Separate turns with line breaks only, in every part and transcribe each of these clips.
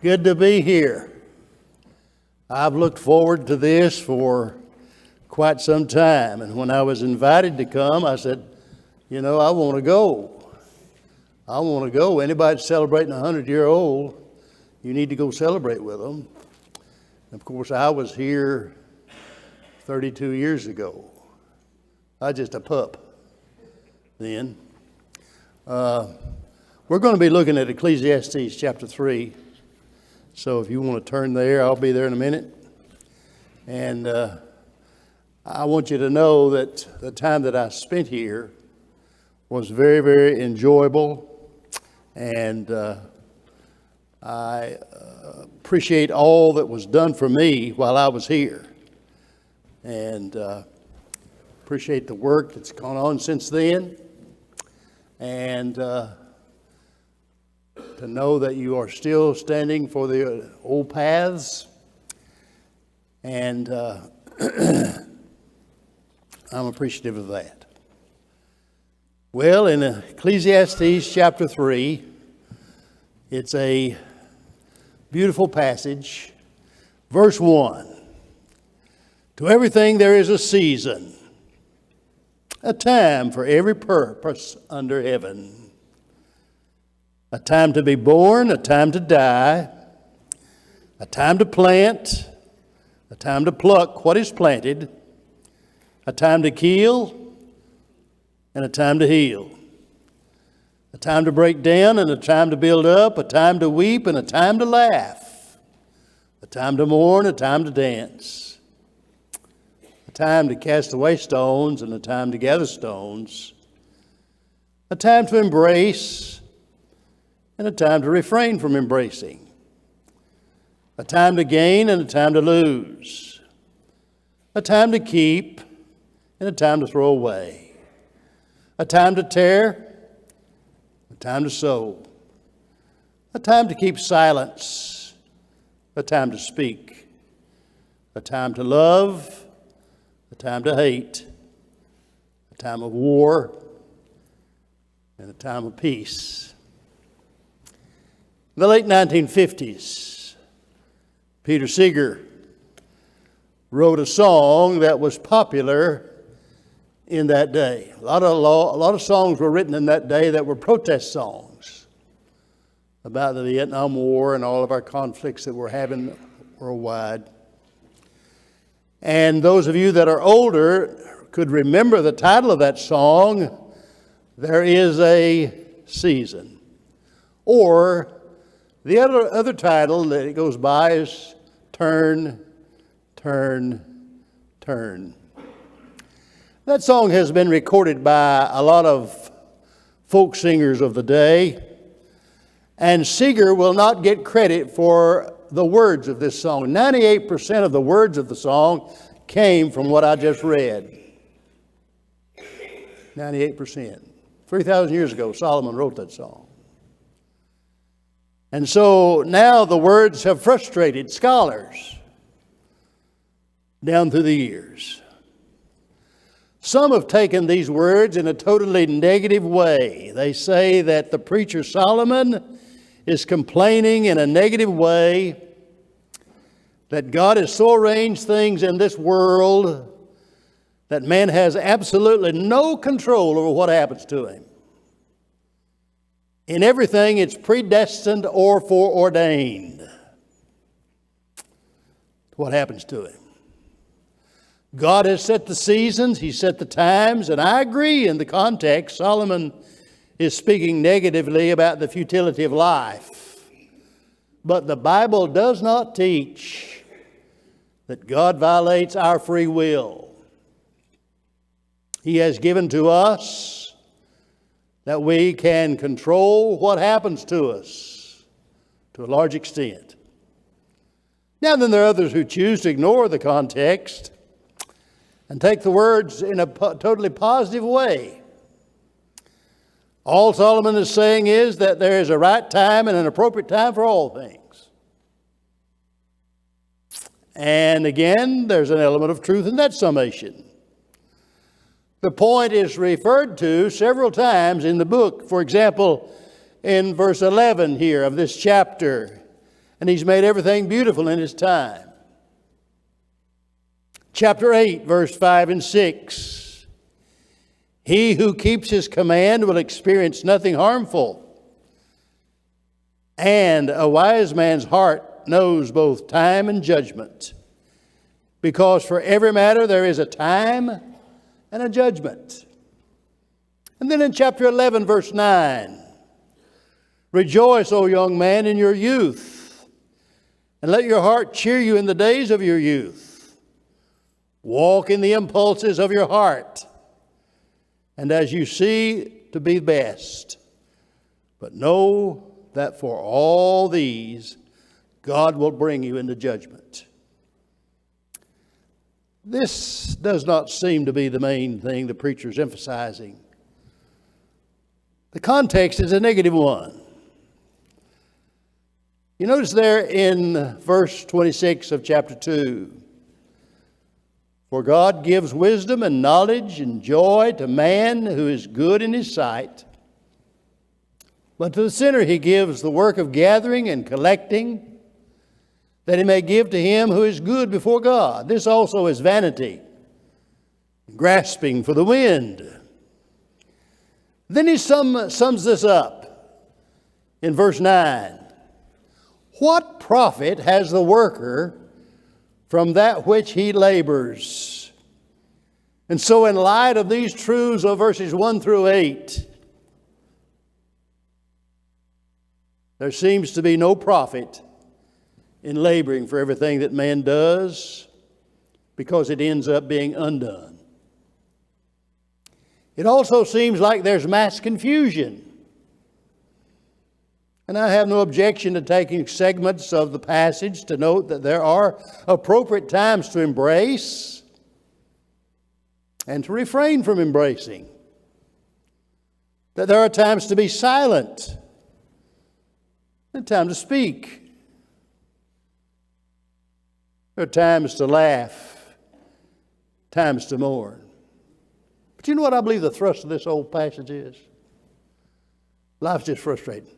Good to be here. I've looked forward to this for quite some time, and when I was invited to come, I said, I want to go. I want to go. Anybody celebrating a 100-year-old, you need to go celebrate with them. Of course, I was here 32 years ago. I was just a pup then. We're going to be looking at Ecclesiastes chapter 3. So if you want to turn there, I'll be there in a minute. And I want you to know that the time that I spent here was very, very enjoyable. And I appreciate all that was done for me while I was here. And appreciate the work that's gone on since then. And to know that you are still standing for the old paths. And I'm appreciative of that. Well, in Ecclesiastes chapter 3, it's a beautiful passage. Verse 1. To everything there is a season, a time for every purpose under heaven. A time to be born, a time to die, a time to plant, a time to pluck what is planted, a time to kill, and a time to heal, a time to break down and a time to build up, a time to weep and a time to laugh, a time to mourn, a time to dance, a time to cast away stones and a time to gather stones, a time to embrace and a time to refrain from embracing, a time to gain and a time to lose, a time to keep and a time to throw away, a time to tear, a time to sow, a time to keep silence, a time to speak, a time to love, a time to hate, a time of war, and a time of peace. In the late 1950s, Peter Seeger wrote a song that was popular in that day. A lot of songs were written in that day that were protest songs about the Vietnam War and all of our conflicts that we're having worldwide. And those of you that are older could remember the title of that song, There Is a Season. Or the other title that it goes by is Turn, Turn, Turn. That song has been recorded by a lot of folk singers of the day, and Seeger will not get credit for the words of this song. 98% of the words of the song came from what I just read. 98%. 3,000 years ago, Solomon wrote that song. And so now the words have frustrated scholars down through the years. Some have taken these words in a totally negative way. They say that the preacher Solomon is complaining in a negative way, that God has so arranged things in this world that man has absolutely no control over what happens to him. In everything, it's predestined or foreordained what happens to him. God has set the seasons, He set the times, and I agree in the context. Solomon is speaking negatively about the futility of life. But the Bible does not teach that God violates our free will. He has given to us that we can control what happens to us to a large extent. Now then, there are others who choose to ignore the context and take the words in a totally positive way. All Solomon is saying is that there is a right time and an appropriate time for all things. And again, there's an element of truth in that summation. The point is referred to several times in the book. For example, in verse 11 here of this chapter, And He's made everything beautiful in His time. Chapter 8, verse 5 and 6. He who keeps His command will experience nothing harmful. And a wise man's heart knows both time and judgment. Because for every matter there is a time and a judgment. And then in chapter 11, verse 9. Rejoice, O young man, in your youth, and let your heart cheer you in the days of your youth. Walk in the impulses of your heart, and as you see to be best. But know that for all these, God will bring you into judgment. This does not seem to be the main thing the preacher is emphasizing. The context is a negative one. You notice there in verse 26 of chapter 2, for God gives wisdom and knowledge and joy to man who is good in his sight. But to the sinner He gives the work of gathering and collecting, that he may give to him who is good before God. This also is vanity, grasping for the wind. Then he sums this up in verse 9. What profit has the worker from that which he labors? And so in light of these truths of verses 1 through 8, there seems to be no profit in laboring for everything that man does, because it ends up being undone. It also seems like there's mass confusion. And I have no objection to taking segments of the passage to note that there are appropriate times to embrace and to refrain from embracing. That there are times to be silent and time to speak. There are times to laugh, times to mourn. But you know what I believe the thrust of this old passage is? Life's just frustrating.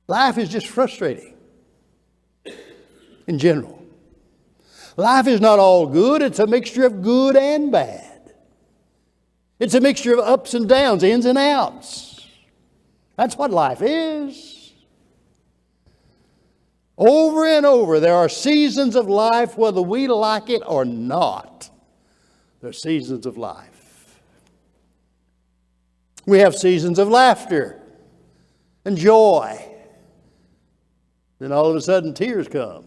Life is just frustrating in general. Life is not all good. It's a mixture of good and bad. It's a mixture of ups and downs, ins and outs. That's what life is. Over and over, there are seasons of life, whether we like it or not. There are seasons of life. We have seasons of laughter and joy. Then all of a sudden, tears come.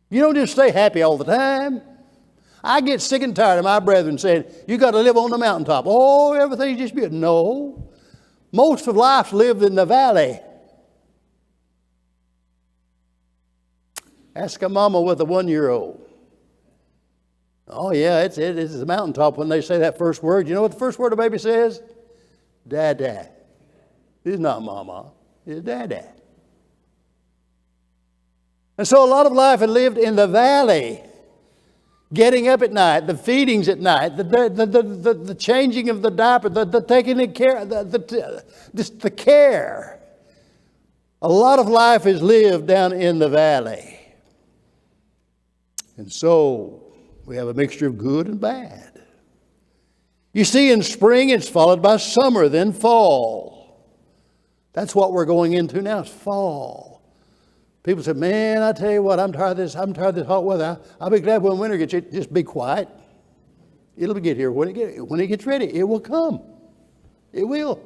You don't just stay happy all the time. I get sick and tired of my brethren saying, you got to live on the mountaintop. Oh, everything's just beautiful. No. Most of life's lived in the valley. Ask a mama with a 1-year-old. Oh, yeah, it's a mountaintop when they say that first word. You know what the first word a baby says? Dada. It's not mama. It's dada. And so a lot of life had lived in the valley. Getting up at night, the feedings at night, the changing of the diaper, the taking of care, the care. A lot of life is lived down in the valley. And so we have a mixture of good and bad. You see, in spring it's followed by summer, then fall. That's what we're going into now, is fall. People say, man, I tell you what, I'm tired of this hot weather. I'll be glad when winter gets here. Just be quiet. It'll get here when it gets ready. It will come. It will.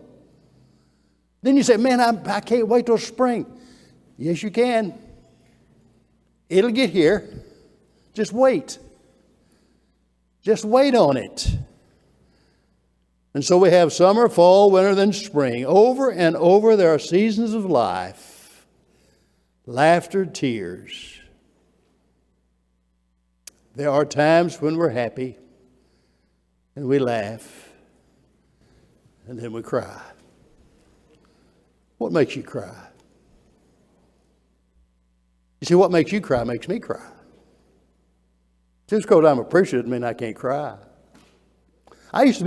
Then you say, man, I can't wait till spring. Yes, you can. It'll get here. Just wait. Just wait on it. And so we have summer, fall, winter, then spring. Over and over there are seasons of life. Laughter, tears. There are times when we're happy and we laugh and then we cry. What makes you cry? You see, what makes you cry makes me cry. Just because I'm a preacher doesn't mean I can't cry. I used to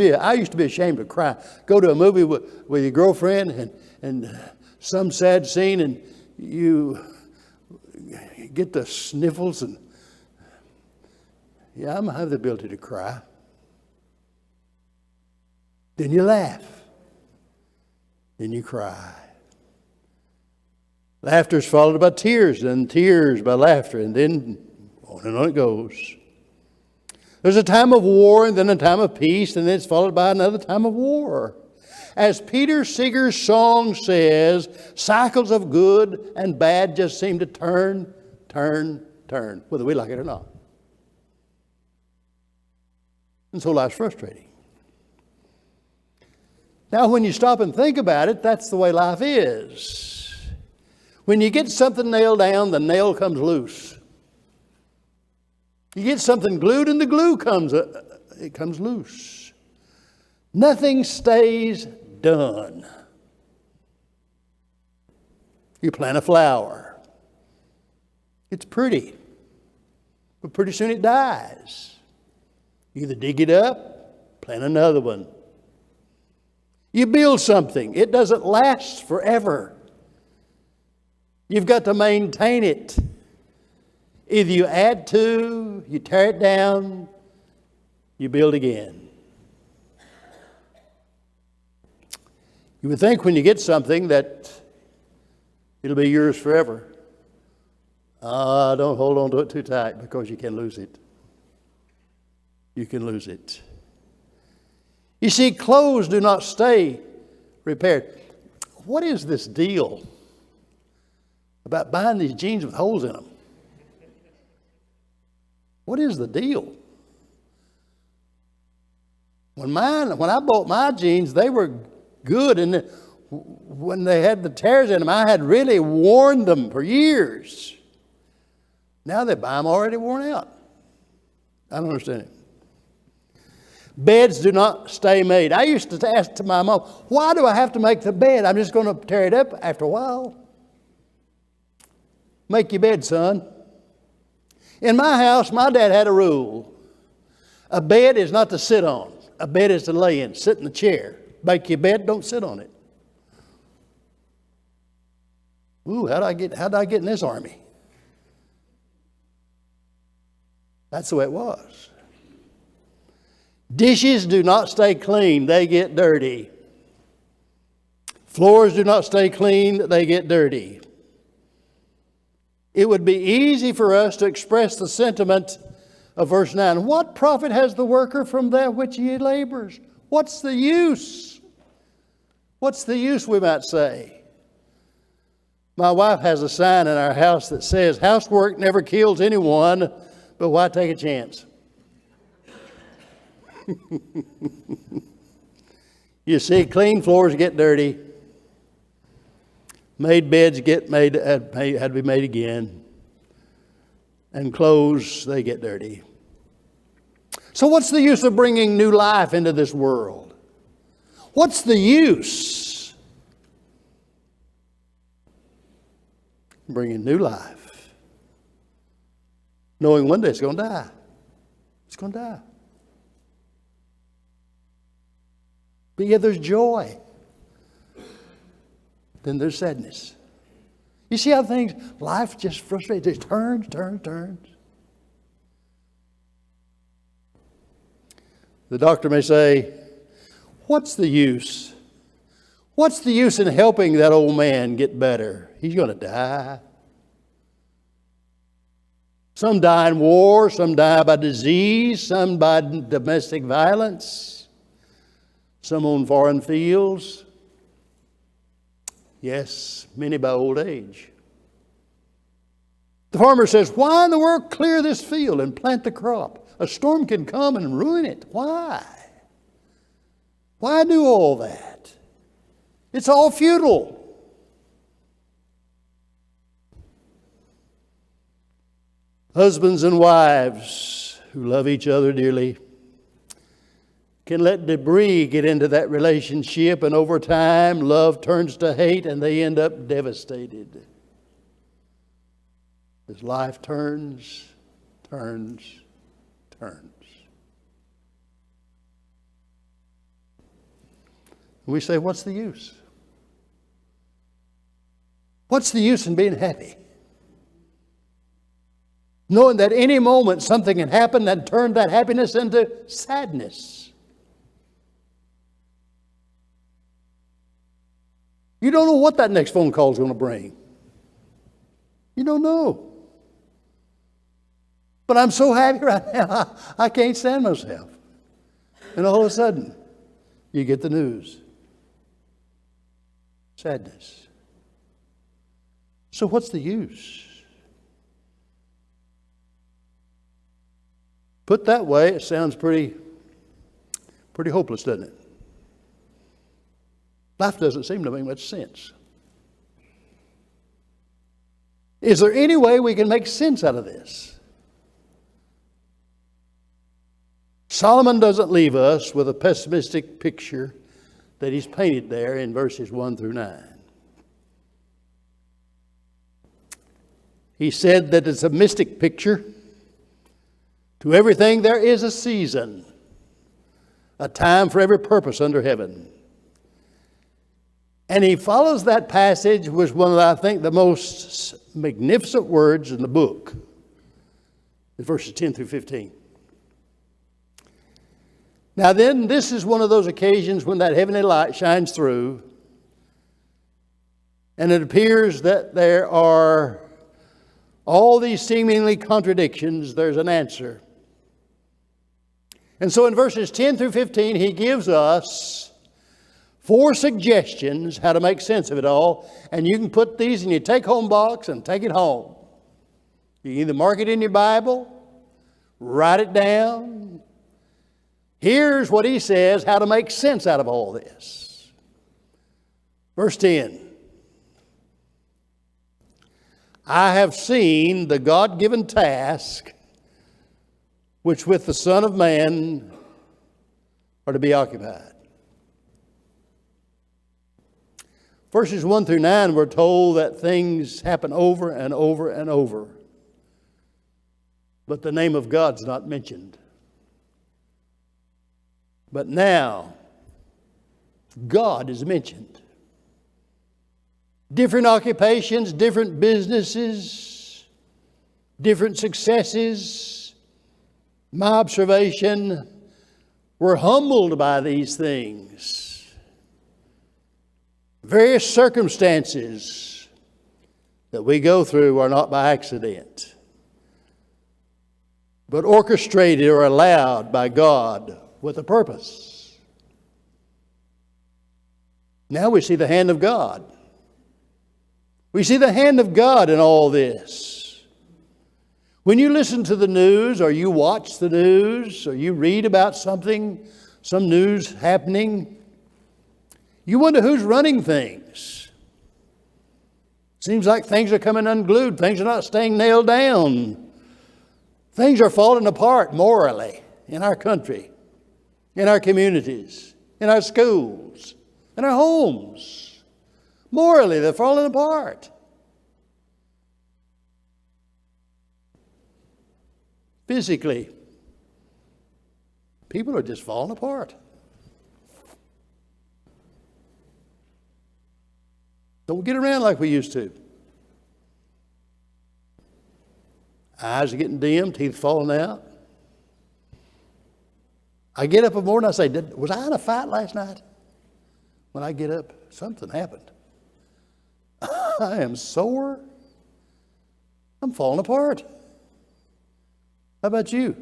be ashamed to cry. Go to a movie with your girlfriend and some sad scene, and you get the sniffles and, yeah, I'm going to have the ability to cry. Then you laugh. Then you cry. Laughter is followed by tears, and tears by laughter, and then on and on it goes. There's a time of war, and then a time of peace, and then it's followed by another time of war. As Peter Seeger's song says, cycles of good and bad just seem to turn, whether we like it or not. And so life's frustrating. Now, when you stop and think about it, that's the way life is. When you get something nailed down, the nail comes loose. You get something glued, and the glue comes loose. Nothing stays done. You plant a flower. It's pretty, but pretty soon it dies. You either dig it up, plant another one. You build something. It doesn't last forever. You've got to maintain it. Either you add to, you tear it down, you build again. You would think when you get something that it'll be yours forever. Don't hold on to it too tight, because you can lose it. You can lose it. You see, clothes do not stay repaired. What is this deal about buying these jeans with holes in them? What is the deal? When I bought my jeans, they were good, and when they had the tears in them, I had really worn them for years. Now they buy them already worn out. I don't understand it. Beds do not stay made. I used to ask to my mom, why do I have to make the bed? I'm just going to tear it up after a while. Make your bed, son. In my house, my dad had a rule. A bed is not to sit on. A bed is to lay in. Sit in the chair. Make your bed, don't sit on it. Ooh, how did I get in this army? That's the way it was. Dishes do not stay clean, they get dirty. Floors do not stay clean, they get dirty. It would be easy for us to express the sentiment of verse 9. What profit has the worker from that which he labors? What's the use? What's the use, we might say? My wife has a sign in our house that says, housework never kills anyone, but why take a chance? You see, clean floors get dirty. Made beds had to be made again. And clothes, they get dirty. So what's the use of bringing new life into this world? What's the use? Bringing new life. Knowing one day it's going to die. It's going to die. But yet there's joy. Then there's sadness. You see how life just frustrates. It turns. The doctor may say, what's the use? What's the use in helping that old man get better? He's going to die. Some die in war, some die by disease, some by domestic violence, some on foreign fields. Yes, many by old age. The farmer says, why in the world clear this field and plant the crop? A storm can come and ruin it. Why? Why do all that? It's all futile. Husbands and wives who love each other dearly can let debris get into that relationship, and over time, love turns to hate, and they end up devastated. As life turns. We say, what's the use? What's the use in being happy? Knowing that any moment something can happen that turn that happiness into sadness. You don't know what that next phone call is going to bring. You don't know. But I'm so happy right now, I can't stand myself. And all of a sudden, you get the news. Sadness. So what's the use? Put that way, it sounds pretty hopeless, doesn't it? Life doesn't seem to make much sense. Is there any way we can make sense out of this? Solomon doesn't leave us with a pessimistic picture that he's painted there in verses 1 through 9. He said that it's a mystic picture. To everything there is a season, a time for every purpose under heaven. And he follows that passage with one of, I think, the most magnificent words in the book. It's verses 10 through 15. Now then, this is one of those occasions when that heavenly light shines through, and it appears that there are all these seemingly contradictions. There's an answer. And so in verses 10 through 15, he gives us 4 suggestions how to make sense of it all. And you can put these in your take-home box and take it home. You can either mark it in your Bible, write it down. Here's what he says, how to make sense out of all this. Verse 10. I have seen the God-given task which with the Son of Man are to be occupied. Verses 1 through 9, we're told that things happen over and over and over. But the name of God's not mentioned. But now, God is mentioned. Different occupations, different businesses, different successes. My observation, we're humbled by these things. Various circumstances that we go through are not by accident, but orchestrated or allowed by God with a purpose. Now we see the hand of God. We see the hand of God in all this. When you listen to the news, or you watch the news, or you read about something, some news happening, you wonder who's running things. Seems like things are coming unglued. Things are not staying nailed down. Things are falling apart morally in our country, in our communities, in our schools, in our homes. Morally, they're falling apart. Physically, people are just falling apart. Don't get around like we used to. Eyes are getting dim, teeth falling out. I get up in the morning, I say, was I in a fight last night? When I get up, something happened. I am sore. I'm falling apart. How about you?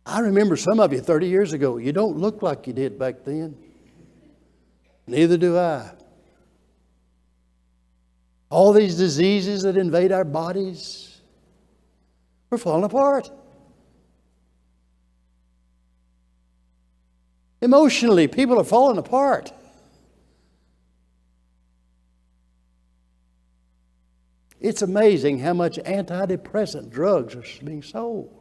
I remember some of you 30 years ago. You don't look like you did back then. Neither do I. All these diseases that invade our bodies, we're falling apart. Emotionally, people are falling apart. It's amazing how much antidepressant drugs are being sold.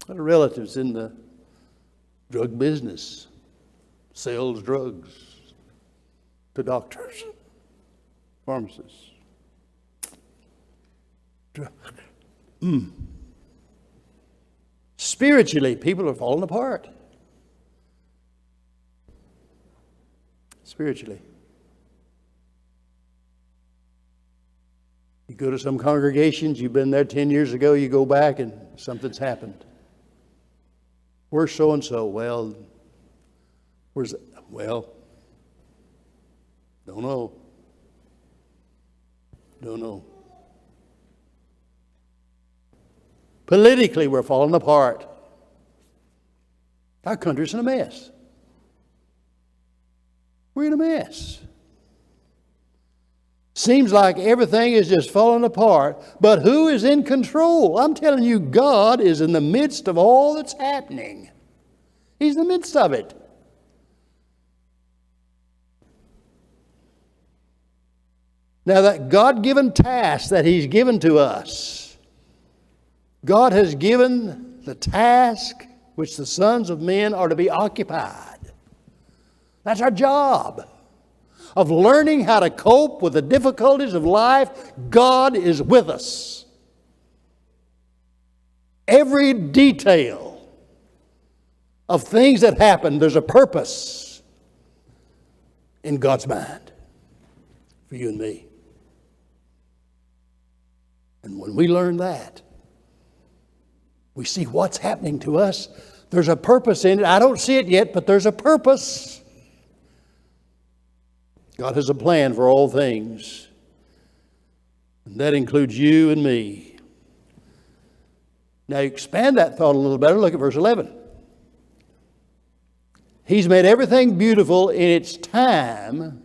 I have relatives in the drug business, sells drugs to doctors, pharmacists. Spiritually, people are falling apart. spiritually. You go to some congregations, you've been there 10 years ago, you go back and something's happened. Where's so-and-so? Well, don't know. Don't know. Politically, we're falling apart. Our country's in a mess. We're in a mess. Seems like everything is just falling apart. But who is in control? I'm telling you, God is in the midst of all that's happening. He's in the midst of it. Now, that God-given task that He's given to us, God has given the task which the sons of men are to be occupied. That's our job of learning how to cope with the difficulties of life. God is with us. Every detail of things that happen, there's a purpose in God's mind for you and me. And when we learn that, we see what's happening to us. There's a purpose in it. I don't see it yet, but there's a purpose. God has a plan for all things. And that includes you and me. Now expand that thought a little better. Look at verse 11. He's made everything beautiful in its time.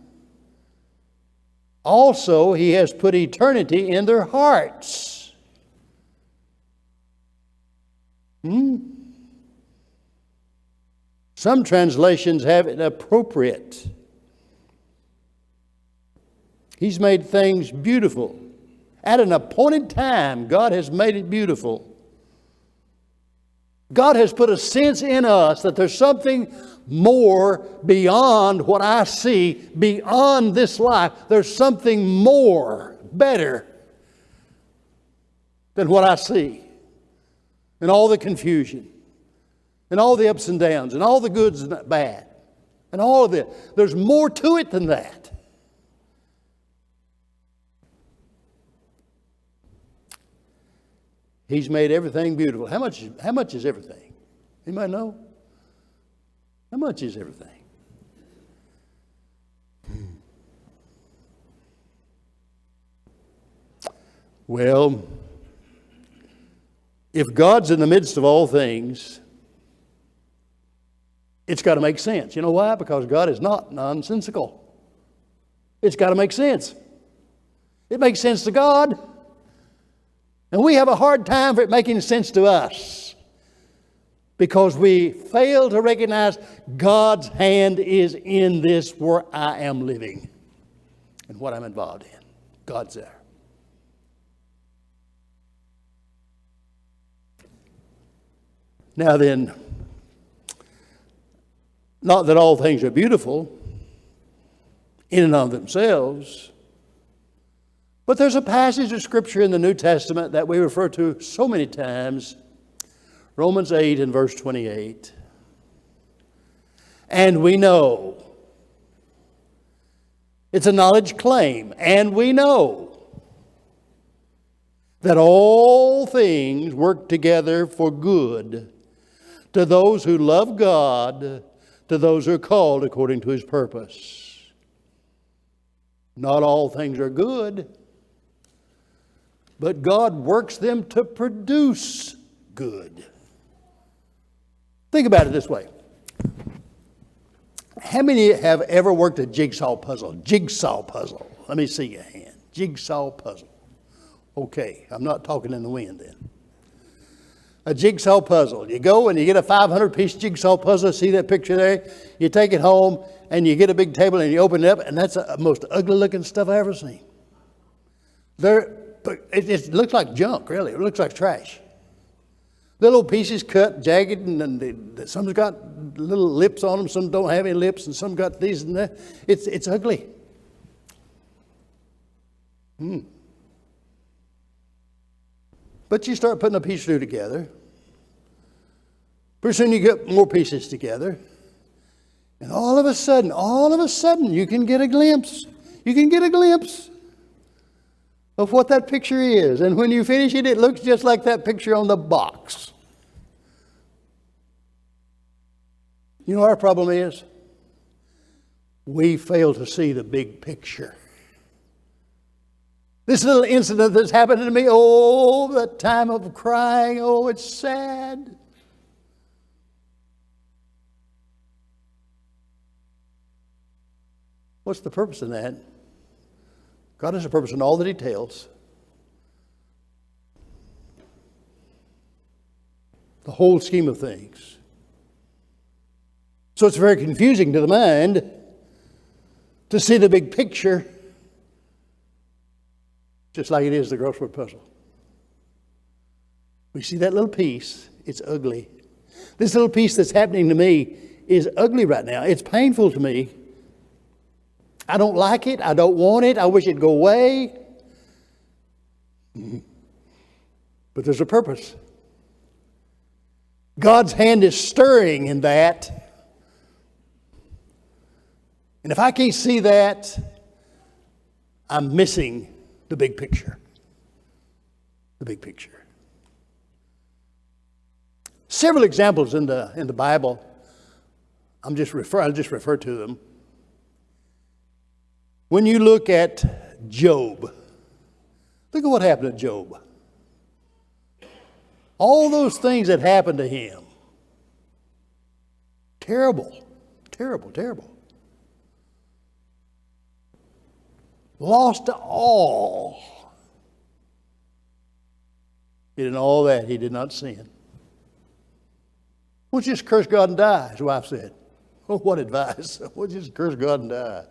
Also, He has put eternity in their hearts. Some translations have it appropriate. He's made things beautiful. At an appointed time, God has made it beautiful. God has put a sense in us that there's something more beyond what I see, beyond this life. There's something more, better than what I see. And all the confusion, and all the ups and downs, and all the goods and bad, and all of it. There's more to it than that. He's made everything beautiful. How much is everything? Anybody know? How much is everything? Well, if God's in the midst of all things, it's got to make sense. You know why? Because God is not nonsensical. It's got to make sense. It makes sense to God. And we have a hard time for it making sense to us because we fail to recognize God's hand is in this where I am living and what I'm involved in. God's there. Now then, not that all things are beautiful in and of themselves, but there's a passage of Scripture in the New Testament that we refer to so many times, Romans 8 and verse 28. And we know. It's a knowledge claim. And we know that all things work together for good to those who love God, to those who are called according to His purpose. Not all things are good, but God works them to produce good. Think about it this way. How many have ever worked a jigsaw puzzle? Jigsaw puzzle. Let me see your hand. Jigsaw puzzle. Okay, I'm not talking in the wind then. A jigsaw puzzle. You go and you get a 500-piece jigsaw puzzle. See that picture there? You take it home and you get a big table and you open it up, and that's the most ugly-looking stuff I've ever seen. It looks like junk, really. It looks like trash. Little pieces cut, jagged, and some's got little lips on them. Some don't have any lips, and some got these and that. It's ugly. But you start putting a piece or two together. Pretty soon you get more pieces together. And all of a sudden, you can get a glimpse. You can get a glimpse of what that picture is. And when you finish it, it looks just like that picture on the box. You know what our problem is? We fail to see the big picture. This little incident that's happened to me, oh, the time of crying, oh, it's sad. What's the purpose in that? God has a purpose in all the details. The whole scheme of things. So it's very confusing to the mind to see the big picture, just like it is the crossword puzzle. We see that little piece, it's ugly. This little piece that's happening to me is ugly right now. It's painful to me. I don't like it. I don't want it. I wish it'd go away. But there's a purpose. God's hand is stirring in that. And if I can't see that, I'm missing the big picture. The big picture. Several examples in the Bible. I'll just refer to them. When you look at Job, look at what happened to Job. All those things that happened to him. Terrible, terrible, terrible. Lost all. Yet in all that, he did not sin. Well, just curse God and die, his wife said. Oh, what advice. Well, just curse God and die.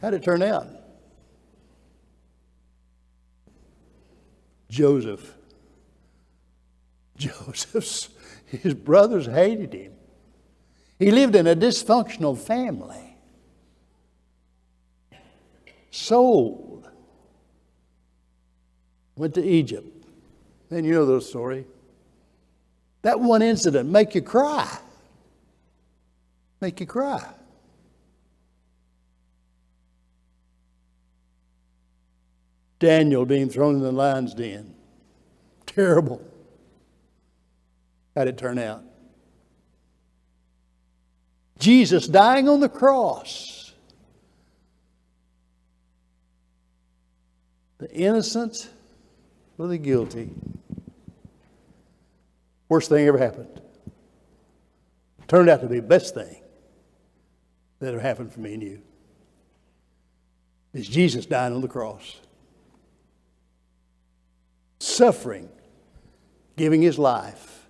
How'd it turn out? Joseph's, his brothers hated him. He lived in a dysfunctional family. Sold. Went to Egypt. And you know the story. That one incident make you cry. Make you cry. Daniel being thrown in the lion's den. Terrible. How'd it turn out? Jesus dying on the cross. The innocent for the guilty. Worst thing ever happened. Turned out to be the best thing that ever happened for me and you. Is Jesus dying on the cross. Suffering, giving his life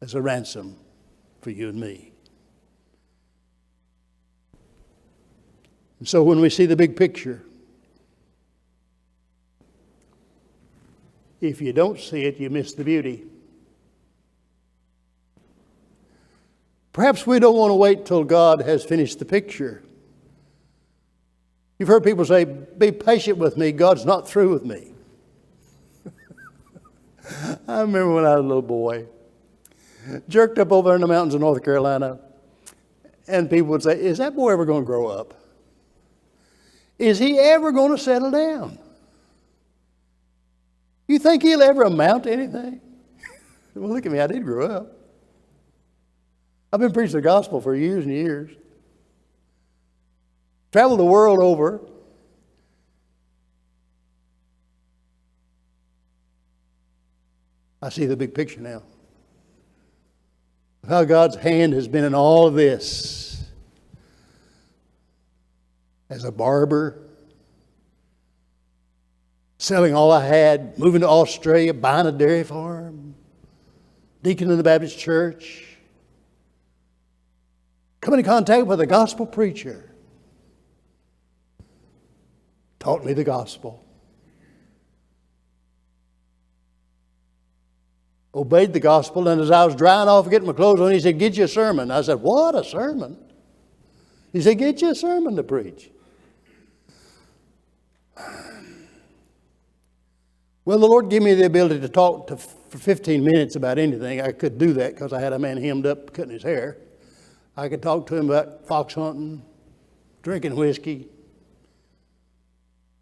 as a ransom for you and me. And so when we see the big picture, if you don't see it, you miss the beauty. Perhaps we don't want to wait till God has finished the picture. You've heard people say, be patient with me, God's not through with me. I remember when I was a little boy, jerked up over in the mountains of North Carolina, and people would say, is that boy ever going to grow up? Is he ever going to settle down? You think he'll ever amount to anything? Well, look at me, I did grow up. I've been preaching the gospel for years and years. Traveled the world over. I see the big picture now. How God's hand has been in all of this. As a barber, selling all I had, moving to Australia, buying a dairy farm, deacon in the Baptist church, coming in contact with a gospel preacher, taught me the gospel. Obeyed the gospel, and as I was drying off getting my clothes on, he said, get you a sermon. I said, what, a sermon? He said, get you a sermon to preach. Well, the Lord gave me the ability to talk for 15 minutes about anything. I could do that because I had a man hemmed up cutting his hair. I could talk to him about fox hunting, drinking whiskey,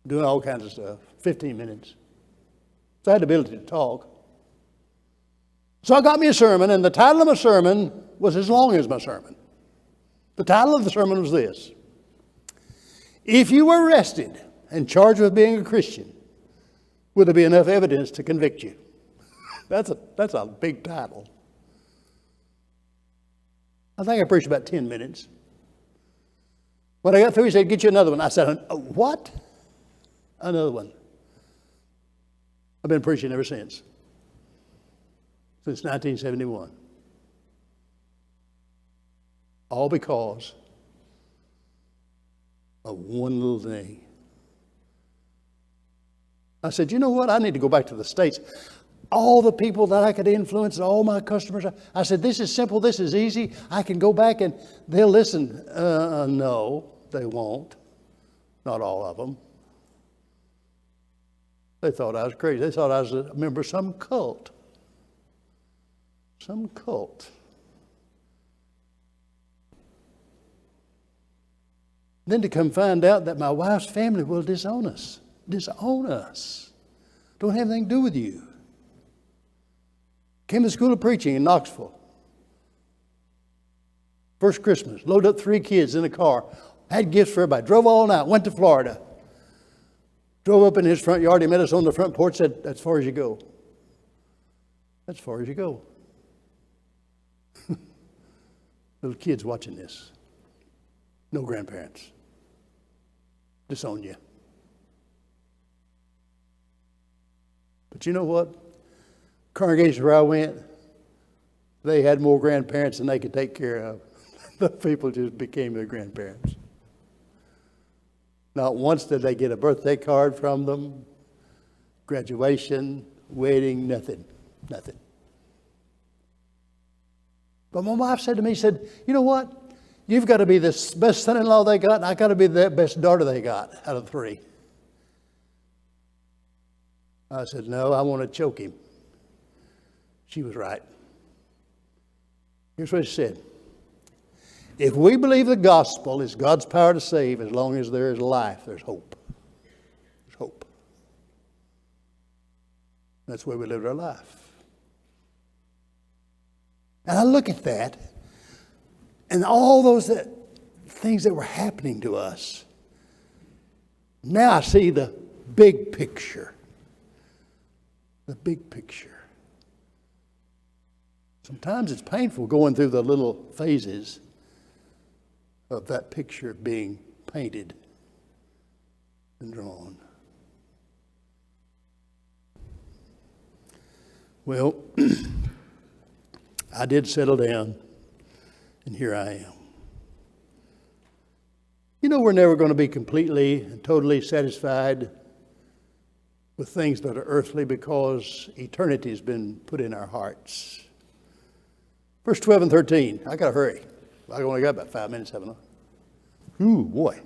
doing all kinds of stuff. 15 minutes. So I had the ability to talk. So I got me a sermon, and the title of my sermon was as long as my sermon. The title of the sermon was this: If you were arrested and charged with being a Christian, would there be enough evidence to convict you? That's a big title. I think I preached about 10 minutes. When I got through, he said, "Get you another one." I said, "What?" Another one. I've been preaching ever since 1971. All because of one little thing. I said, "You know what? I need to go back to the States." All the people that I could influence, all my customers, I said, "This is simple, this is easy. I can go back and they'll listen." No, they won't. Not all of them. They thought I was crazy. They thought I was a member of some cult. Some cult. Then to come find out that my wife's family will disown us. Disown us. Don't have anything to do with you. Came to the School of Preaching in Knoxville. First Christmas. Loaded up 3 kids in a car. Had gifts for everybody. Drove all night. Went to Florida. Drove up in his front yard. He met us on the front porch. Said, "That's as far as you go. That's as far as you go." Little kids watching this. No grandparents. Disown you. But you know what? Congregation where I went, they had more grandparents than they could take care of. The people just became their grandparents. Not once did they get a birthday card from them, graduation, wedding, nothing. Nothing. But my wife said to me, "You know what? You've got to be the best son-in-law they got, and I got to be the best daughter they got out of 3. I said, "No, I want to choke him." She was right. Here's what she said: if we believe the gospel is God's power to save, as long as there is life, there's hope. There's hope. That's the way we lived our life. And I look at that, and all those things that were happening to us. Now I see the big picture. The big picture. Sometimes it's painful going through the little phases of that picture being painted and drawn. Well, I did settle down, and here I am. You know, we're never going to be completely and totally satisfied with things that are earthly because eternity has been put in our hearts. Verse 12 and 13. I got to hurry. I only got about 5 minutes, haven't I? Ooh, boy.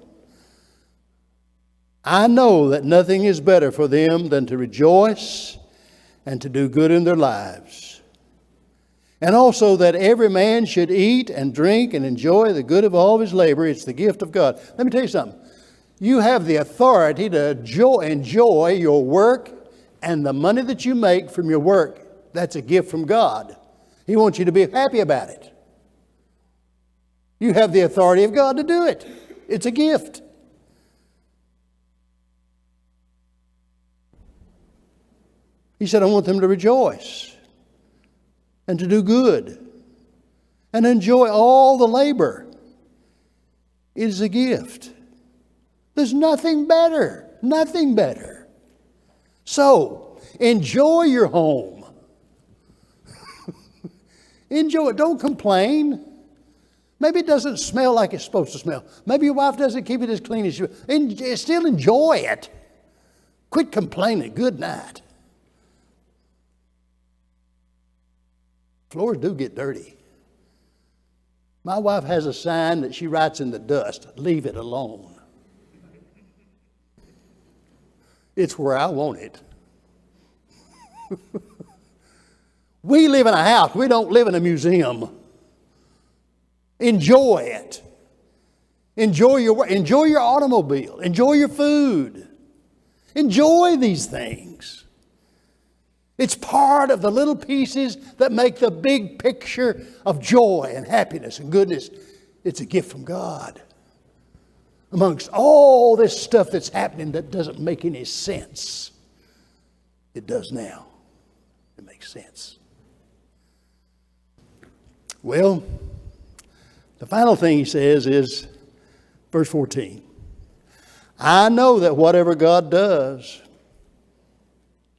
I know that nothing is better for them than to rejoice and to do good in their lives. And also that every man should eat and drink and enjoy the good of all of his labor. It's the gift of God. Let me tell you something. You have the authority to enjoy your work and the money that you make from your work. That's a gift from God. He wants you to be happy about it. You have the authority of God to do it. It's a gift. He said, I want them to rejoice and to do good and enjoy all the labor. It is a gift. There's nothing better. Nothing better. So, enjoy your home. Enjoy it. Don't complain. Maybe it doesn't smell like it's supposed to smell. Maybe your wife doesn't keep it as clean as you. Still enjoy it. Quit complaining. Good night. Floors do get dirty. My wife has a sign that she writes in the dust, "Leave it alone." It's where I want it. We live in a house. We don't live in a museum. Enjoy it. Enjoy your automobile. Enjoy your food. Enjoy these things. It's part of the little pieces that make the big picture of joy and happiness and goodness. It's a gift from God. Amongst all this stuff that's happening that doesn't make any sense, it does now. It makes sense. Well, the final thing he says is verse 14. I know that whatever God does,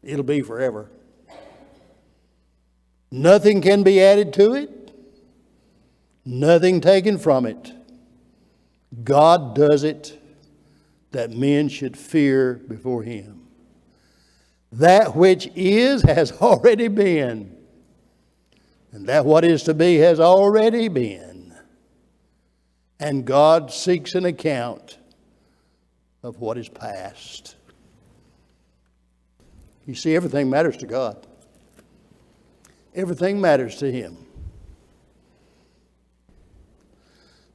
it'll be forever. Nothing can be added to it. Nothing taken from it. God does it that men should fear before Him. That which is has already been. And that what is to be has already been. And God seeks an account of what is past. You see, everything matters to God. Everything matters to Him.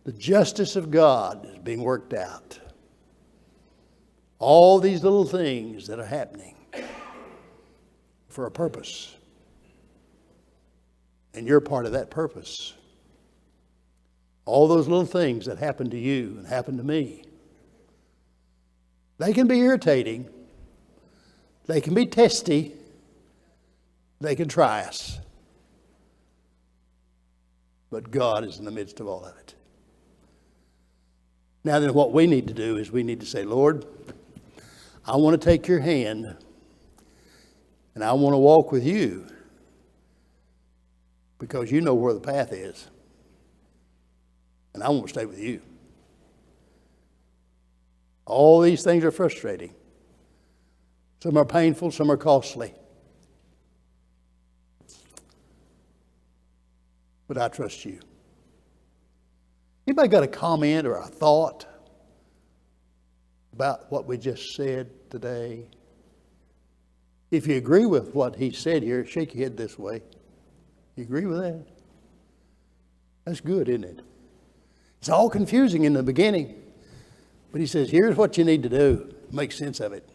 The justice of God is being worked out. All these little things that are happening for a purpose. And you're part of that purpose. All those little things that happen to you and happen to me, they can be irritating. They can be testy. They can try us. But God is in the midst of all of it. Now then, what we need to do is we need to say, Lord, I want to take your hand and I want to walk with you because you know where the path is. And I want to stay with you. All these things are frustrating. Some are painful, some are costly. But I trust you. Anybody got a comment or a thought about what we just said today? If you agree with what he said here, shake your head this way. You agree with that? That's good, isn't it? It's all confusing in the beginning. But he says, here's what you need to do. Make sense of it.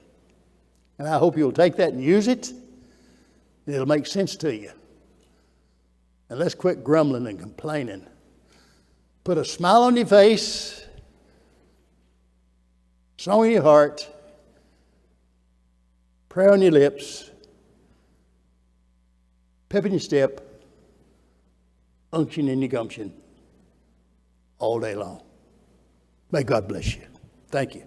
And I hope you'll take that and use it. And it'll make sense to you. And let's quit grumbling and complaining. Put a smile on your face, song in your heart, prayer on your lips, pep in your step, unction in your gumption all day long. May God bless you. Thank you.